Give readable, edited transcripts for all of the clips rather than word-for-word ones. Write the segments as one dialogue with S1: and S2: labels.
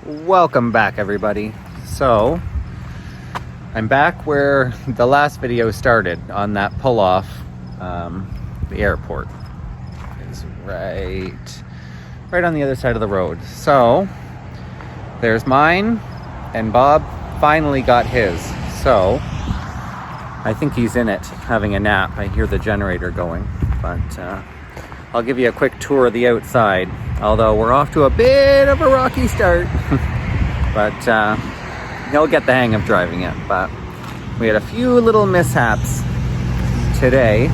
S1: Welcome back, everybody. So I'm back where the last video started, on that pull-off. The airport is right on the other side of the road. So there's mine, and Bob finally got his. So I think he's in it having a nap. I hear the generator going, but I'll give you a quick tour of the outside, although we're off to a bit of a rocky start. But he'll get the hang of driving it. But we had a few little mishaps today,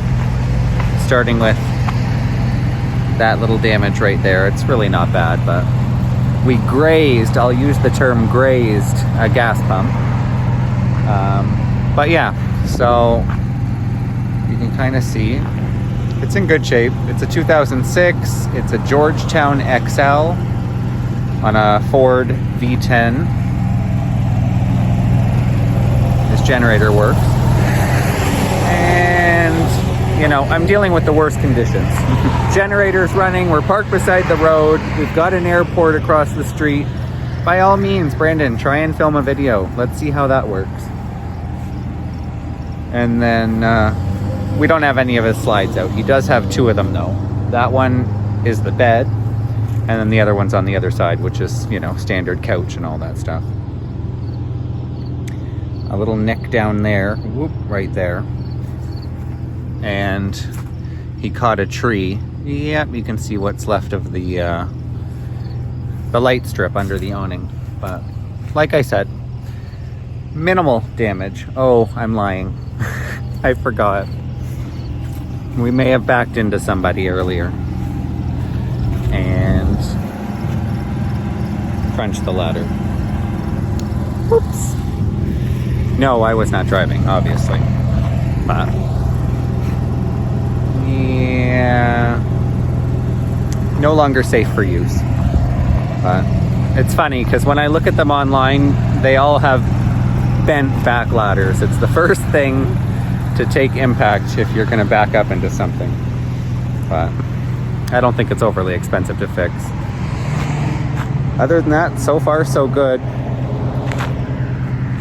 S1: starting with that little damage right there. It's really not bad, but we grazed, I'll use the term grazed, a gas pump. But yeah, so you can kind of see it's in good shape. It's a 2006, it's a Georgetown XL on a Ford V10. This generator works. And, you know, I'm dealing with the worst conditions. Generator's running, we're parked beside the road, we've got an airport across the street. By all means, Brandon, try and film a video. Let's see how that works. And then, we don't have any of his slides out. He does have two of them though. That one is the bed, and then the other one's on the other side, which is, you know, standard couch and all that stuff. A little nick down there, whoop, right there. And he caught a tree. Yep, you can see what's left of the light strip under the awning. But like I said, minimal damage. Oh, I'm lying. I forgot. We may have backed into somebody earlier and crunched the ladder. Whoops. No, I was not driving, obviously. But yeah, no longer safe for use. But it's funny because when I look at them online, they all have bent back ladders. It's the first thing to take impact if you're going to back up into something. But I don't think it's overly expensive to fix. Other than that, so far so good.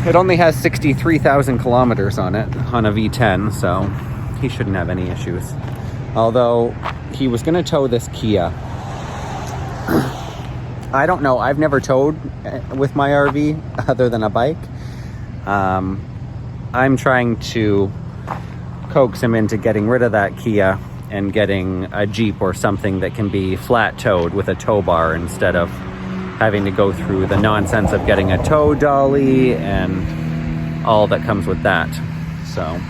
S1: It only has 63,000 kilometers on it, on a V10, so he shouldn't have any issues. Although he was going to tow this Kia. I don't know, I've never towed with my RV other than a bike. I'm trying to coax him into getting rid of that Kia and getting a Jeep or something that can be flat towed with a tow bar, instead of having to go through the nonsense of getting a tow dolly and all that comes with that. So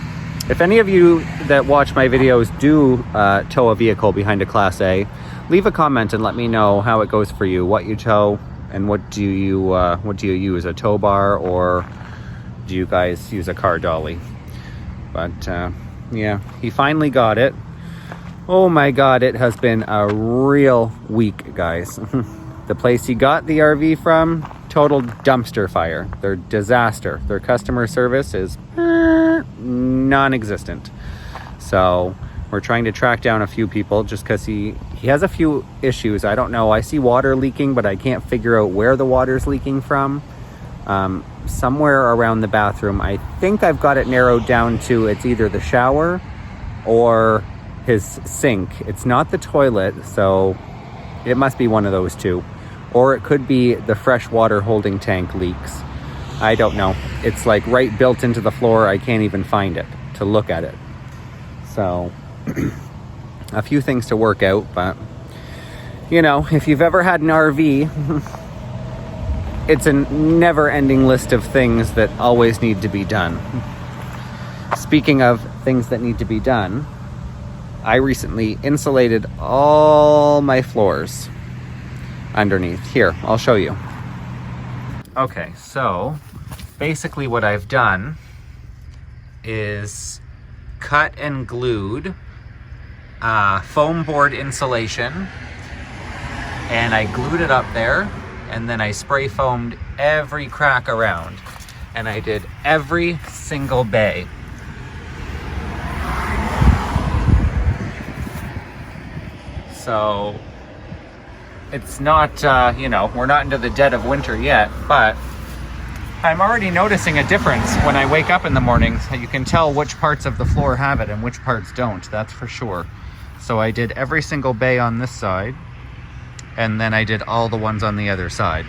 S1: if any of you that watch my videos do tow a vehicle behind a Class A, leave a comment and let me know how it goes for you, what you tow, and what do you use, a tow bar, or do you guys use a car dolly? But yeah, he finally got it. Oh my god, it has been a real week, guys. The place he got the RV from, total dumpster fire. Their disaster. Their customer service is non-existent. So we're trying to track down a few people, just because he has a few issues. I don't know. I see water leaking, but I can't figure out where the water's leaking from. Somewhere around the bathroom. I think I've got it narrowed down to it's either the shower or his sink. It's not the toilet, so it must be one of those two. Or it could be the fresh water holding tank leaks. I don't know. It's like right built into the floor. I can't even find it to look at it. So a few things to work out, but you know, if you've ever had an RV, it's a never-ending list of things that always need to be done. Speaking of things that need to be done, I recently insulated all my floors underneath. Here, I'll show you. Okay, so basically what I've done is cut and glued foam board insulation, and I glued it up there. And then I spray foamed every crack around, and I did every single bay. So It's not, you know, we're not into the dead of winter yet, but I'm already noticing a difference when I wake up in the mornings. You can tell which parts of the floor have it and which parts don't, that's for sure. So I did every single bay on this side, and then I did all the ones on the other side.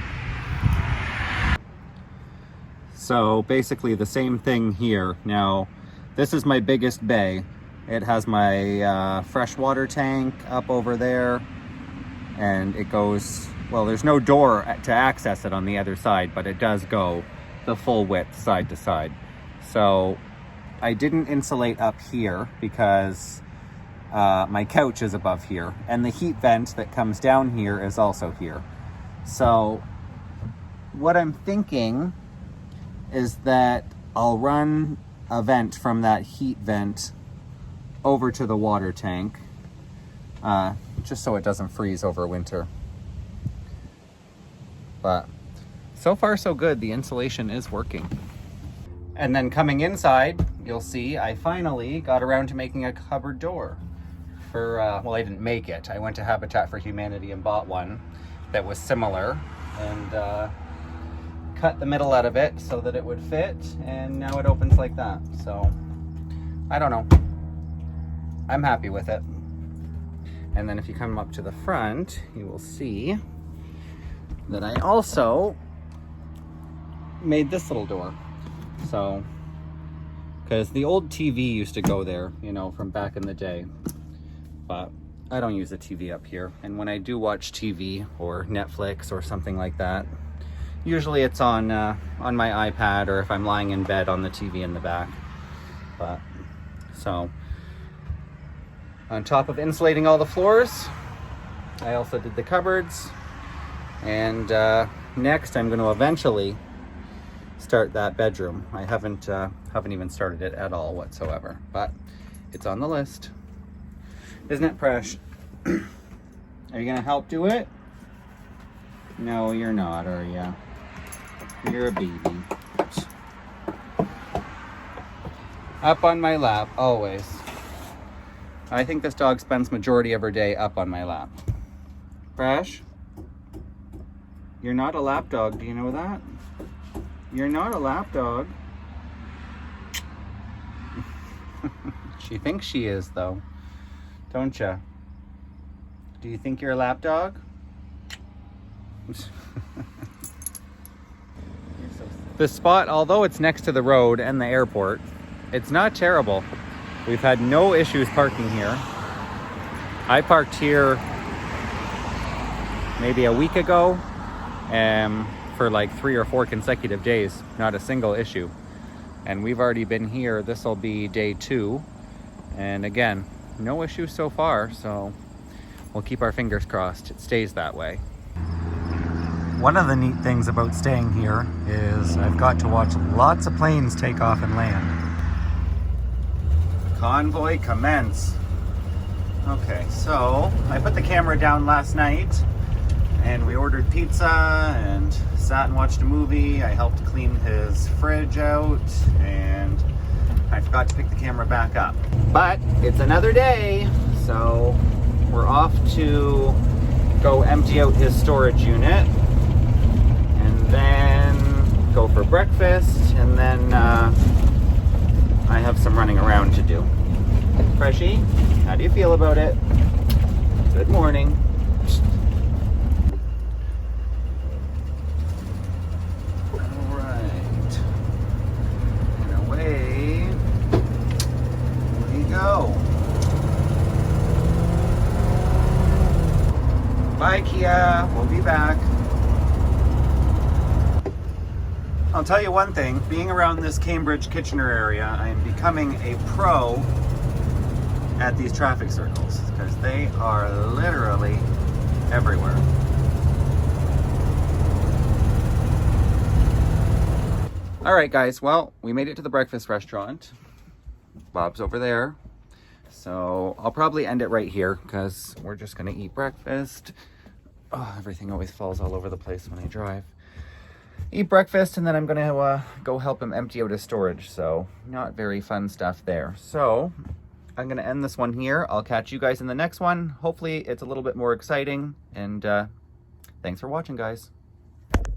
S1: So basically the same thing here. Now, this is my biggest bay. It has my freshwater tank up over there, and it goes, well, there's no door to access it on the other side, but it does go the full width side to side. So I didn't insulate up here because my couch is above here, and the heat vent that comes down here is also here. So what I'm thinking is that I'll run a vent from that heat vent over to the water tank, just so it doesn't freeze over winter. But so far so good, the insulation is working. And then coming inside, you'll see I finally got around to making a cupboard door for, well, I didn't make it. I went to Habitat for Humanity and bought one that was similar, and cut the middle out of it so that it would fit, and now it opens like that. So I don't know, I'm happy with it. And then if you come up to the front, you will see that I also made this little door. So, because the old TV used to go there, you know, from back in the day, but I don't use a TV up here. And when I do watch TV or Netflix or something like that, usually it's on my iPad, or if I'm lying in bed, on the TV in the back. But so on top of insulating all the floors, I also did the cupboards, and next I'm going to eventually start that bedroom. I haven't even started it at all whatsoever, but it's on the list. Isn't it, Presh? Are you going to help do it? No, you're not, are you? You're a baby. Up on my lap, always. I think this dog spends majority of her day up on my lap. Fresh? You're not a lap dog, do you know that? You're not a lap dog. She thinks she is, though. Don't ya? Do you think you're a lap dog? This spot, although it's next to the road and the airport, it's not terrible. We've had no issues parking here. I parked here maybe a week ago, for like 3 or 4 consecutive days, not a single issue. And we've already been here, this will be day 2. And again, no issues so far, so we'll keep our fingers crossed it stays that way. One of the neat things about staying here is I've got to watch lots of planes take off and land. Convoy commence. Okay, so I put the camera down last night and we ordered pizza and sat and watched a movie. I helped clean his fridge out and I forgot to pick the camera back up. But it's another day, so we're off to go empty out his storage unit and then go for breakfast, and then I have some running around to do. Freshy, how do you feel about it? Good morning. All right. And away we go. Bye, Kia. We'll be back. I'll tell you one thing, being around this Cambridge-Kitchener area, I am becoming a pro at these traffic circles because they are literally everywhere. All right, guys, well, we made it to the breakfast restaurant. Bob's over there. So I'll probably end it right here because we're just gonna eat breakfast. Oh, everything always falls all over the place when I drive. Eat breakfast, and then I'm gonna go help him empty out his storage, so not very fun stuff there. So I'm gonna end this one here. I'll catch you guys in the next one. Hopefully it's a little bit more exciting, and Thanks for watching, guys.